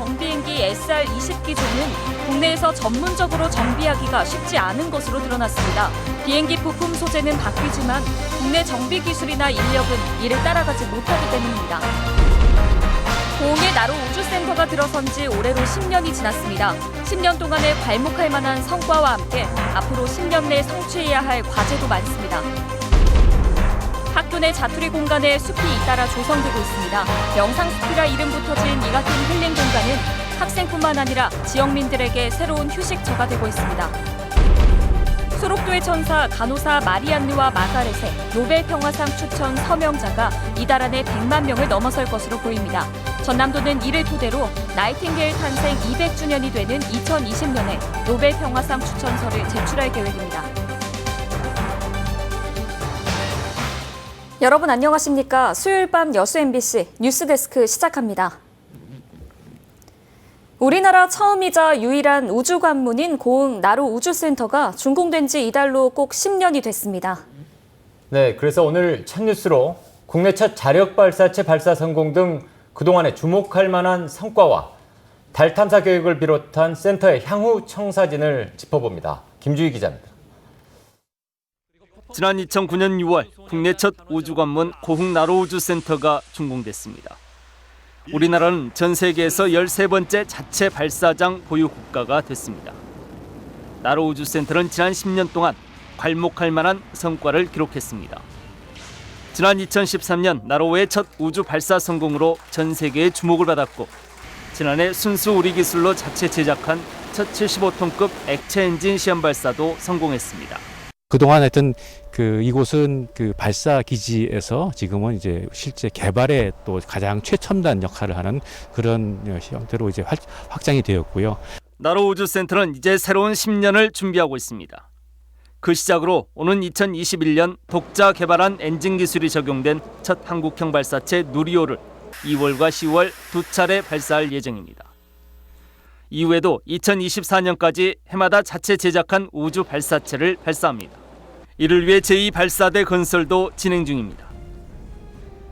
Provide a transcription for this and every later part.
경비행기 SR-20기종은 국내에서 전문적으로 정비하기가 쉽지 않은 것으로 드러났습니다. 비행기 부품 소재는 바뀌지만 국내 정비 기술이나 인력은 이를 따라가지 못하기 때문입니다. 고흥의 나로 우주센터가 들어선 지 올해로 10년이 지났습니다. 10년 동안에 괄목할 만한 성과와 함께 앞으로 10년 내 성취해야 할 과제도 많습니다. 학교 내 자투리 공간에 숲이 잇따라 조성되고 있습니다. 영상숲이라 이름 붙어진 이 같은 힐링 공간은 학생뿐만 아니라 지역민들에게 새로운 휴식처가 되고 있습니다. 소록도의 천사 간호사 마리안느와 마가렛의 노벨 평화상 추천 서명자가 이달 안에 100만 명을 넘어설 것으로 보입니다. 전남도는 이를 토대로 나이팅게일 탄생 200주년이 되는 2020년에 노벨 평화상 추천서를 제출할 계획입니다. 여러분 안녕하십니까? 수요일 밤 여수 MBC 뉴스데스크 시작합니다. 우리나라 처음이자 유일한 우주 관문인 고흥 나로 우주센터가 준공된 지 이달로 꼭 10년이 됐습니다. 네, 그래서 오늘 첫 뉴스로 국내 첫 자력 발사체 발사 성공 등 그동안에 주목할 만한 성과와 달 탐사 계획을 비롯한 센터의 향후 청사진을 짚어봅니다. 김주희 기자입니다. 지난 2009년 6월 국내 첫 우주관문 고흥 나로 우주센터가 준공됐습니다. 우리나라는 전 세계에서 13번째 자체 발사장 보유 국가가 됐습니다. 나로 우주센터는 지난 10년 동안 괄목할 만한 성과를 기록했습니다. 지난 2013년 나로호의 첫 우주 발사 성공으로 전 세계의 주목을 받았고, 지난해 순수 우리 기술로 자체 제작한 첫 75톤급 액체 엔진 시험 발사도 성공했습니다. 그동안 했던 이곳은 발사 기지에서 지금은 이제 실제 개발에 또 가장 최첨단 역할을 하는 그런 형태로 이제 확장이 되었고요. 나로 우주센터는 이제 새로운 10년을 준비하고 있습니다. 그 시작으로 오는 2021년 독자 개발한 엔진 기술이 적용된 첫 한국형 발사체 누리호를 2월과 10월 두 차례 발사할 예정입니다. 이후에도 2024년까지 해마다 자체 제작한 우주 발사체를 발사합니다. 이를 위해 제2발사대 건설도 진행 중입니다.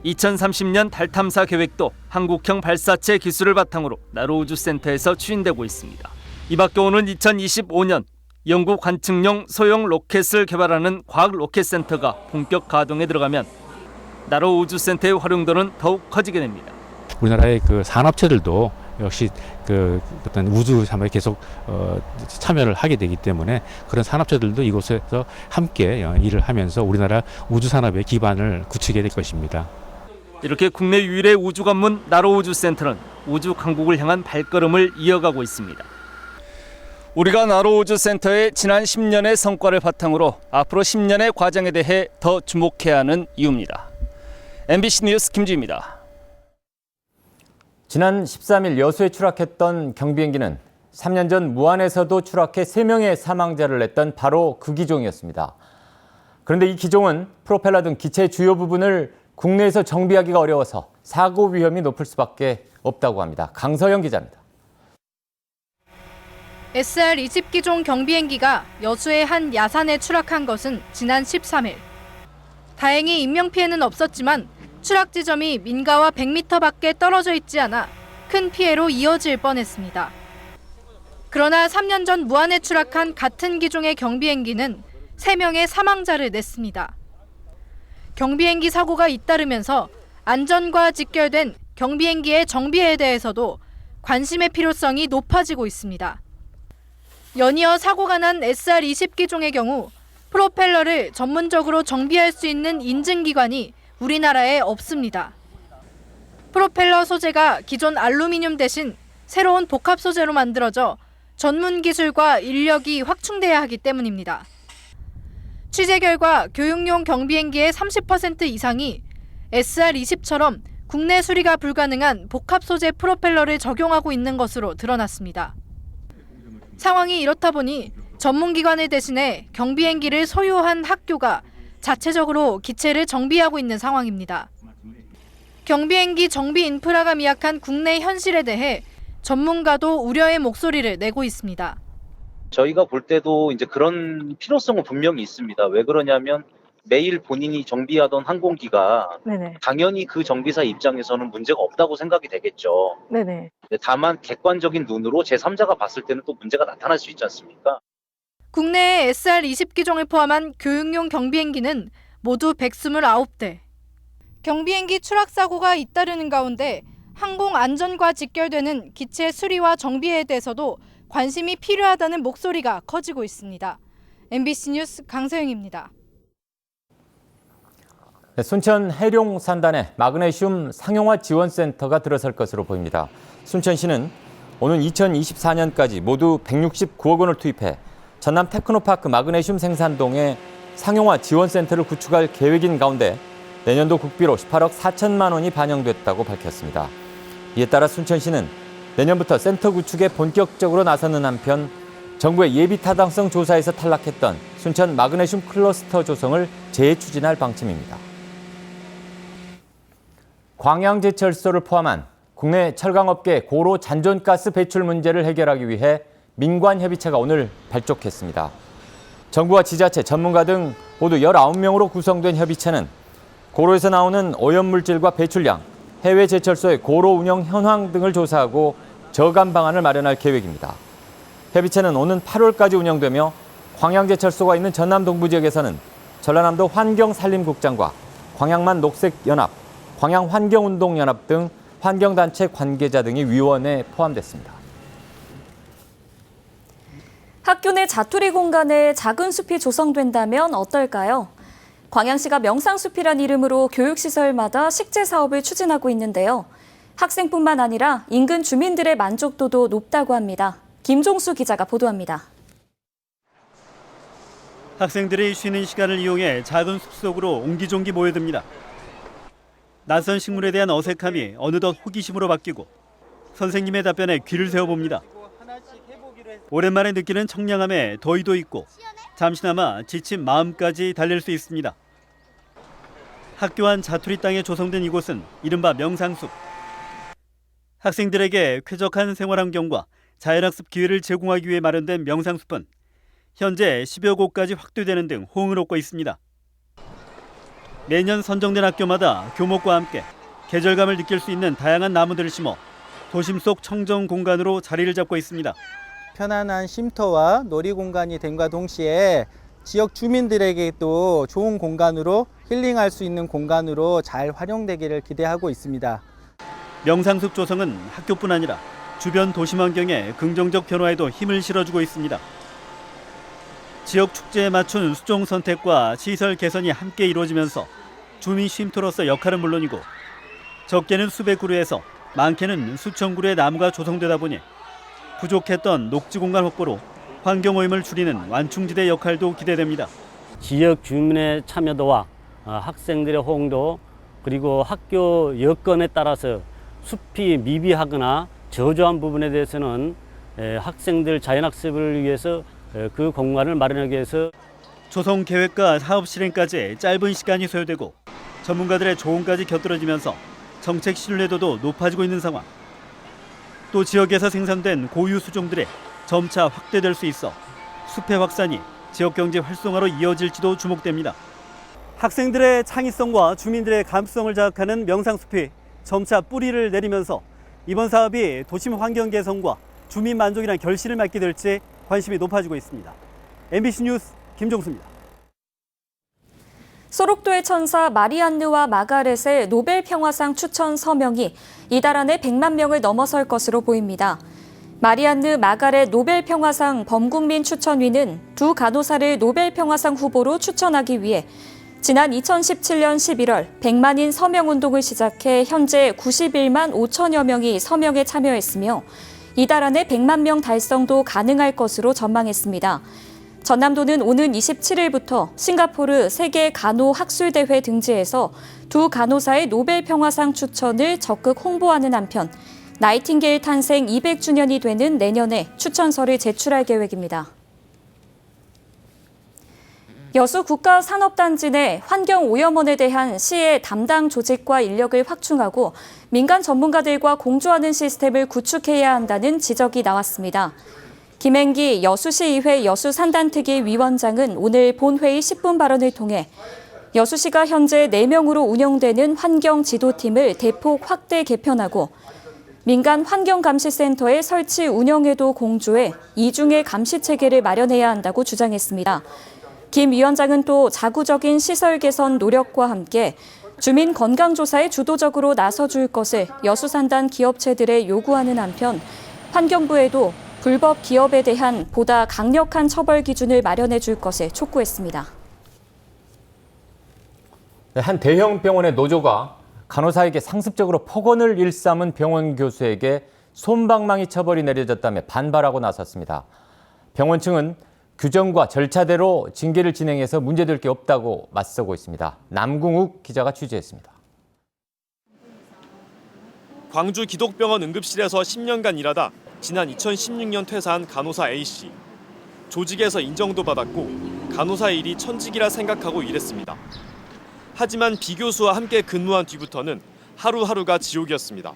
2030년 달 탐사 계획도 한국형 발사체 기술을 바탕으로 나로 우주센터에서 추진되고 있습니다. 이 밖에 오는 2025년 영구 관측용 소형 로켓을 개발하는 과학로켓센터가 본격 가동에 들어가면 나로 우주센터의 활용도는 더욱 커지게 됩니다. 우리나라의 산업체들도 역시 어떤 우주 산업에 계속 참여를 하게 되기 때문에 그런 산업체들도 이곳에서 함께 일을 하면서 우리나라 우주 산업의 기반을 구축해야 될 것입니다. 이렇게 국내 유일의 우주관문 나로 우주센터는 우주 강국을 향한 발걸음을 이어가고 있습니다. 우리가 나로 우주센터의 지난 10년의 성과를 바탕으로 앞으로 10년의 과정에 대해 더 주목해야 하는 이유입니다. MBC 뉴스 김주희입니다. 지난 13일 여수에 추락했던 경비행기는 3년 전 무안에서도 추락해 3명의 사망자를 냈던 바로 그 기종이었습니다. 그런데 이 기종은 프로펠러 등 기체 주요 부분을 국내에서 정비하기가 어려워서 사고 위험이 높을 수밖에 없다고 합니다. 강서영 기자입니다. SR-20기종 경비행기가 여수의 한 야산에 추락한 것은 지난 13일. 다행히 인명피해는 없었지만 추락 지점이 민가와 100m 밖에 떨어져 있지 않아 큰 피해로 이어질 뻔했습니다. 그러나 3년 전 무안에 추락한 같은 기종의 경비행기는 3명의 사망자를 냈습니다. 경비행기 사고가 잇따르면서 안전과 직결된 경비행기의 정비에 대해서도 관심의 필요성이 높아지고 있습니다. 연이어 사고가 난 SR-20기종의 경우 프로펠러를 전문적으로 정비할 수 있는 인증기관이 우리나라에 없습니다. 프로펠러 소재가 기존 알루미늄 대신 새로운 복합 소재로 만들어져 전문 기술과 인력이 확충돼야 하기 때문입니다. 취재 결과 교육용 경비행기의 30% 이상이 SR-20처럼 국내 수리가 불가능한 복합 소재 프로펠러를 적용하고 있는 것으로 드러났습니다. 상황이 이렇다 보니 전문기관을 대신해 경비행기를 소유한 학교가 자체적으로 기체를 정비하고 있는 상황입니다. 경비행기 정비 인프라가 미약한 국내 현실에 대해 전문가도 우려의 목소리를 내고 있습니다. 저희가 볼 때도 이제 그런 필요성은 분명히 있습니다. 왜 그러냐면 매일 본인이 정비하던 항공기가 네네. 당연히 그 정비사 입장에서는 문제가 없다고 생각이 되겠죠. 네네. 다만 객관적인 눈으로 제3자가 봤을 때는 또 문제가 나타날 수 있지 않습니까? 국내에 SR-20기종을 포함한 교육용 경비행기는 모두 129대. 경비행기 추락 사고가 잇따르는 가운데 항공 안전과 직결되는 기체 수리와 정비에 대해서도 관심이 필요하다는 목소리가 커지고 있습니다. MBC 뉴스 강서영입니다. 순천 해룡산단에 마그네슘 상용화 지원센터가 들어설 것으로 보입니다. 순천시는 오는 2024년까지 모두 169억 원을 투입해 전남 테크노파크 마그네슘 생산동에 상용화 지원센터를 구축할 계획인 가운데 내년도 국비로 18억 4천만 원이 반영됐다고 밝혔습니다. 이에 따라 순천시는 내년부터 센터 구축에 본격적으로 나서는 한편 정부의 예비 타당성 조사에서 탈락했던 순천 마그네슘 클러스터 조성을 재추진할 방침입니다. 광양제철소를 포함한 국내 철강업계 고로 잔존가스 배출 문제를 해결하기 위해 민관협의체가 오늘 발족했습니다. 정부와 지자체, 전문가 등 모두 19명으로 구성된 협의체는 고로에서 나오는 오염물질과 배출량, 해외 제철소의 고로 운영 현황 등을 조사하고 저감 방안을 마련할 계획입니다. 협의체는 오는 8월까지 운영되며 광양제철소가 있는 전남 동부 지역에서는 전라남도 환경산림국장과 광양만 녹색연합, 광양환경운동연합 등 환경단체 관계자 등이 위원회에 포함됐습니다. 학교 내 자투리 공간에 작은 숲이 조성된다면 어떨까요? 광양시가 명상숲이란 이름으로 교육시설마다 식재 사업을 추진하고 있는데요. 학생뿐만 아니라 인근 주민들의 만족도도 높다고 합니다. 김종수 기자가 보도합니다. 학생들이 쉬는 시간을 이용해 작은 숲속으로 옹기종기 모여듭니다. 낯선 식물에 대한 어색함이 어느덧 호기심으로 바뀌고 선생님의 답변에 귀를 세워봅니다. 오랜만에 느끼는 청량함에 더위도 있고 잠시나마 지친 마음까지 달랠 수 있습니다. 학교 안 자투리 땅에 조성된 이곳은 이른바 명상숲. 학생들에게 쾌적한 생활환경과 자연학습 기회를 제공하기 위해 마련된 명상숲은 현재 10여 곳까지 확대되는 등 호응을 얻고 있습니다. 매년 선정된 학교마다 교목과 함께 계절감을 느낄 수 있는 다양한 나무들을 심어 도심 속 청정 공간으로 자리를 잡고 있습니다. 편안한 쉼터와 놀이 공간이 됨과 동시에 지역 주민들에게도 좋은 공간으로 힐링할 수 있는 공간으로 잘 활용되기를 기대하고 있습니다. 명상숲 조성은 학교뿐 아니라 주변 도심 환경의 긍정적 변화에도 힘을 실어주고 있습니다. 지역 축제에 맞춘 수종 선택과 시설 개선이 함께 이루어지면서 주민 쉼터로서 역할은 물론이고 적게는 수백 그루에서 많게는 수천 그루의 나무가 조성되다 보니 부족했던 녹지 공간 확보로 환경오염을 줄이는 완충지대 역할도 기대됩니다. 지역 주민의 참여도와 학생들의 호응도 그리고 학교 여건에 따라서 숲이 미비하거나 저조한 부분에 대해서는 학생들 자연학습을 위해서 그 공간을 마련하기 위해서 조성 계획과 사업 실행까지 짧은 시간이 소요되고 전문가들의 조언까지 곁들여지면서 정책 신뢰도도 높아지고 있는 상황. 또 지역에서 생산된 고유 수종들이 점차 확대될 수 있어 숲의 확산이 지역 경제 활성화로 이어질지도 주목됩니다. 학생들의 창의성과 주민들의 감수성을 자극하는 명상숲이 점차 뿌리를 내리면서 이번 사업이 도심 환경 개선과 주민 만족이란 결실을 맺게 될지 관심이 높아지고 있습니다. MBC 뉴스 김종수입니다. 소록도의 천사 마리안느와 마가렛의 노벨 평화상 추천 서명이 이달 안에 100만 명을 넘어설 것으로 보입니다. 마리안느 마가렛 노벨 평화상 범국민 추천위는 두 간호사를 노벨 평화상 후보로 추천하기 위해 지난 2017년 11월 100만인 서명운동을 시작해 현재 91만 5천여 명이 서명에 참여했으며 이달 안에 100만 명 달성도 가능할 것으로 전망했습니다. 전남도는 오는 27일부터 싱가포르 세계 간호 학술대회 등지에서 두 간호사의 노벨 평화상 추천을 적극 홍보하는 한편 나이팅게일 탄생 200주년이 되는 내년에 추천서를 제출할 계획입니다. 여수 국가산업단지 내 환경오염원에 대한 시의 담당 조직과 인력을 확충하고 민간 전문가들과 공조하는 시스템을 구축해야 한다는 지적이 나왔습니다. 김행기 여수시의회 여수산단특위 위원장은 오늘 본회의 10분 발언을 통해 여수시가 현재 4명으로 운영되는 환경지도팀을 대폭 확대 개편하고 민간 환경감시센터의 설치 운영에도 공조해 이중의 감시체계를 마련해야 한다고 주장했습니다. 김 위원장은 또 자구적인 시설 개선 노력과 함께 주민 건강조사에 주도적으로 나서줄 것을 여수산단 기업체들에 요구하는 한편 환경부에도 불법 기업에 대한 보다 강력한 처벌 기준을 마련해 줄 것을 촉구했습니다. 한 대형 병원의 노조가 간호사에게 상습적으로 폭언을 일삼은 병원 교수에게 솜방망이 처벌이 내려졌다며 반발하고 나섰습니다. 병원 측은 규정과 절차대로 징계를 진행해서 문제될 게 없다고 맞서고 있습니다. 남궁욱 기자가 취재했습니다. 광주 기독병원 응급실에서 10년간 일하다 지난 2016년 퇴사한 간호사 A씨. 조직에서 인정도 받았고 간호사 일이 천직이라 생각하고 일했습니다. 하지만 비 교수와 함께 근무한 뒤부터는 하루하루가 지옥이었습니다.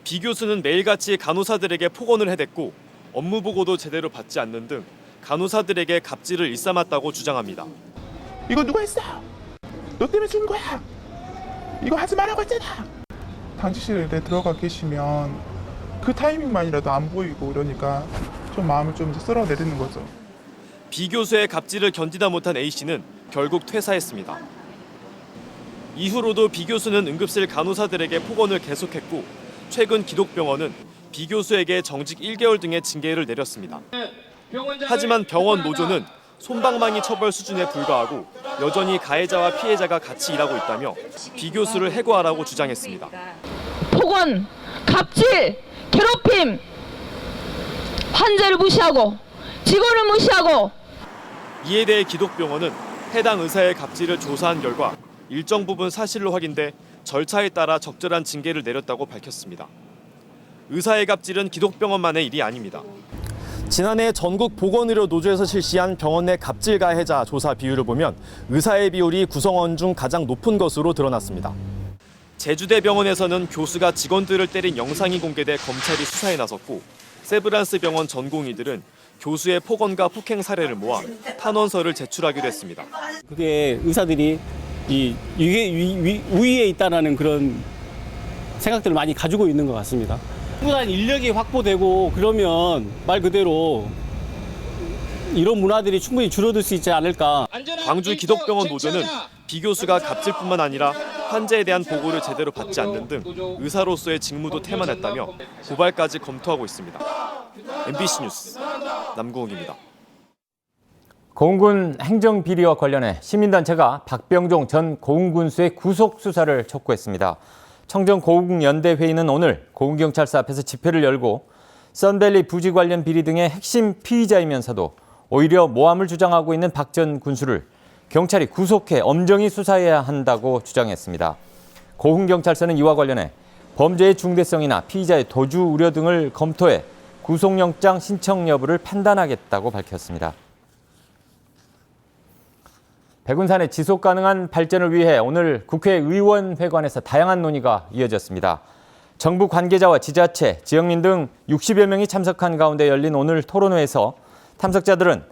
비 교수는 매일같이 간호사들에게 폭언을 해댔고 업무 보고도 제대로 받지 않는 등 간호사들에게 갑질을 일삼았다고 주장합니다. 이거 누가 했어? 너 때문에 죽은 거야. 이거 하지 말라고 했잖아. 당직실에 들어가 계시면 그 타이밍만이라도 안 보이고 이러니까 좀 마음을 좀 쓸어내리는 거죠. 비 교수의 갑질을 견디다 못한 A씨는 결국 퇴사했습니다. 이후로도 비 교수는 응급실 간호사들에게 폭언을 계속했고 최근 기독병원은 비 교수에게 정직 1개월 등의 징계를 내렸습니다. 하지만 병원 노조는 솜방망이 처벌 수준에 불과하고 여전히 가해자와 피해자가 같이 일하고 있다며 비 교수를 해고하라고 주장했습니다. 폭언, 갑질, 괴롭힘, 환자를 무시하고 직원을 무시하고. 이에 대해 기독병원은 해당 의사의 갑질을 조사한 결과 일정 부분 사실로 확인돼 절차에 따라 적절한 징계를 내렸다고 밝혔습니다. 의사의 갑질은 기독병원만의 일이 아닙니다. 지난해 전국 보건의료 노조에서 실시한 병원 내 갑질 가해자 조사 비율을 보면 의사의 비율이 구성원 중 가장 높은 것으로 드러났습니다. 제주대병원에서는 교수가 직원들을 때린 영상이 공개돼 검찰이 수사에 나섰고 세브란스 병원 전공의들은 교수의 폭언과 폭행 사례를 모아 탄원서를 제출하기로 했습니다. 그게 의사들이 이게 우위에 있다라는 그런 생각들을 많이 가지고 있는 것 같습니다. 충분한 인력이 확보되고 그러면 말 그대로 이런 문화들이 충분히 줄어들 수 있지 않을까. 광주 기독병원 노조는 비 교수가 갑질뿐만 아니라 환자에 대한 보고를 제대로 받지 않는 등 의사로서의 직무도 태만했다며 고발까지 검토하고 있습니다. MBC 뉴스 남궁욱입니다. 고흥군 행정비리와 관련해 시민단체가 박병종 전 고흥군수의 구속 수사를 촉구했습니다. 청정고흥연대회의는 오늘 고흥경찰서 앞에서 집회를 열고 썬밸리 부지 관련 비리 등의 핵심 피의자이면서도 오히려 모함을 주장하고 있는 박 전 군수를 경찰이 구속해 엄정히 수사해야 한다고 주장했습니다. 고흥경찰서는 이와 관련해 범죄의 중대성이나 피의자의 도주 우려 등을 검토해 구속영장 신청 여부를 판단하겠다고 밝혔습니다. 백운산의 지속 가능한 발전을 위해 오늘 국회의원회관에서 다양한 논의가 이어졌습니다. 정부 관계자와 지자체, 지역민 등 60여 명이 참석한 가운데 열린 오늘 토론회에서 참석자들은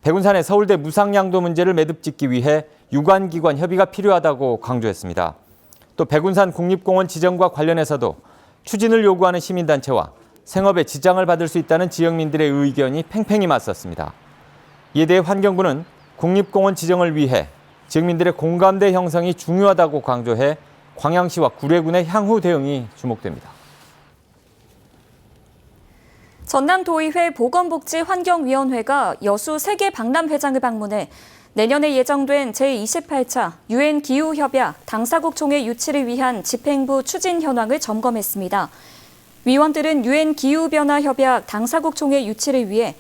백운산의 서울대 무상양도 문제를 매듭짓기 위해 유관기관 협의가 필요하다고 강조했습니다. 또 백운산 국립공원 지정과 관련해서도 추진을 요구하는 시민단체와 생업에 지장을 받을 수 있다는 지역민들의 의견이 팽팽히 맞섰습니다. 이에 대해 환경부는 국립공원 지정을 위해 지역민들의 공감대 형성이 중요하다고 강조해 광양시와 구례군의 향후 대응이 주목됩니다. 전남도의회 보건복지환경위원회가 여수 세계박람회장을 방문해 내년에 예정된 제28차 UN 기후협약 당사국 총회 유치를 위한 집행부 추진 현황을 점검했습니다. 위원들은 UN 기후변화협약 당사국 총회 유치를 위해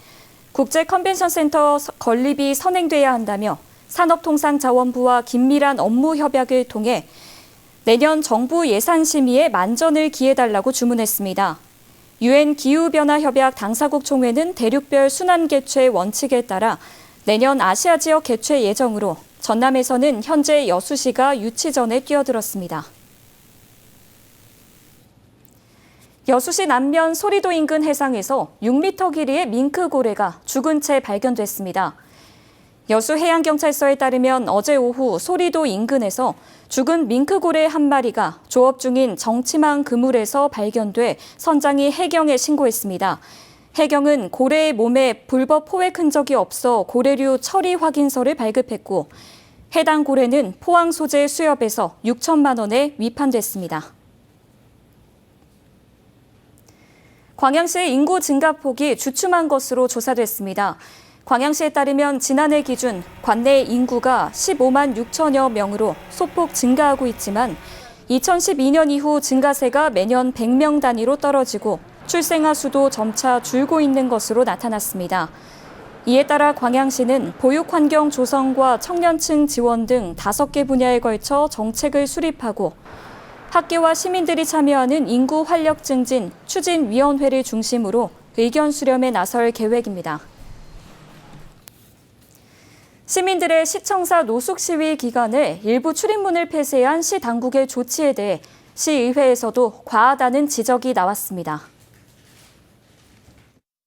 국제컨벤션센터 건립이 선행돼야 한다며 산업통상자원부와 긴밀한 업무 협약을 통해 내년 정부 예산 심의에 만전을 기해달라고 주문했습니다. UN 기후변화협약 당사국 총회는 대륙별 순환 개최 원칙에 따라 내년 아시아 지역 개최 예정으로 전남에서는 현재 여수시가 유치전에 뛰어들었습니다. 여수시 남면 소리도 인근 해상에서 6m 길이의 밍크 고래가 죽은 채 발견됐습니다. 여수해양경찰서에 따르면 어제 오후 소리도 인근에서 죽은 밍크고래 한 마리가 조업 중인 정치망 그물에서 발견돼 선장이 해경에 신고했습니다. 해경은 고래의 몸에 불법 포획 흔적이 없어 고래류 처리 확인서를 발급했고 해당 고래는 포항 소재 수협에서 6천만 원에 위판됐습니다. 광양시의 인구 증가폭이 주춤한 것으로 조사됐습니다. 광양시에 따르면 지난해 기준 관내 인구가 15만 6천여 명으로 소폭 증가하고 있지만 2012년 이후 증가세가 매년 100명 단위로 떨어지고 출생아 수도 점차 줄고 있는 것으로 나타났습니다. 이에 따라 광양시는 보육환경 조성과 청년층 지원 등 5개 분야에 걸쳐 정책을 수립하고 학계와 시민들이 참여하는 인구 활력 증진 추진위원회를 중심으로 의견 수렴에 나설 계획입니다. 시민들의 시청사 노숙 시위 기간에 일부 출입문을 폐쇄한 시 당국의 조치에 대해 시의회에서도 과하다는 지적이 나왔습니다.